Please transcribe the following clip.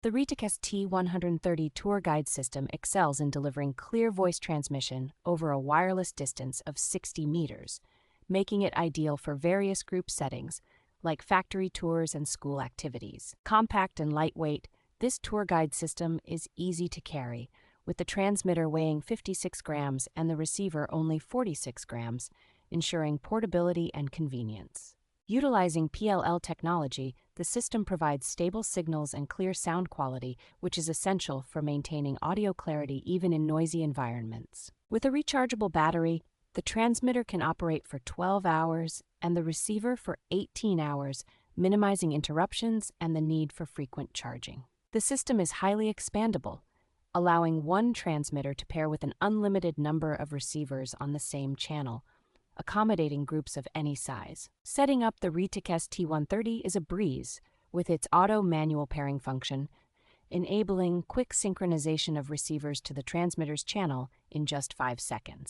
The Retekess T130 Tour guide system excels in delivering clear voice transmission over a wireless distance of 60 meters, making it ideal for various group settings, like factory tours and school activities. Compact and lightweight, this tour guide system is easy to carry, with the transmitter weighing 56 grams and the receiver only 46 grams, ensuring portability and convenience. Utilizing PLL technology, the system provides stable signals and clear sound quality, which is essential for maintaining audio clarity even in noisy environments. With a rechargeable battery, the transmitter can operate for 12 hours and the receiver for 18 hours, minimizing interruptions and the need for frequent charging. The system is highly expandable, allowing one transmitter to pair with an unlimited number of receivers on the same channel, accommodating groups of any size. Setting up the Retekess T130 is a breeze, with its auto-manual pairing function, enabling quick synchronization of receivers to the transmitter's channel in just 5 seconds.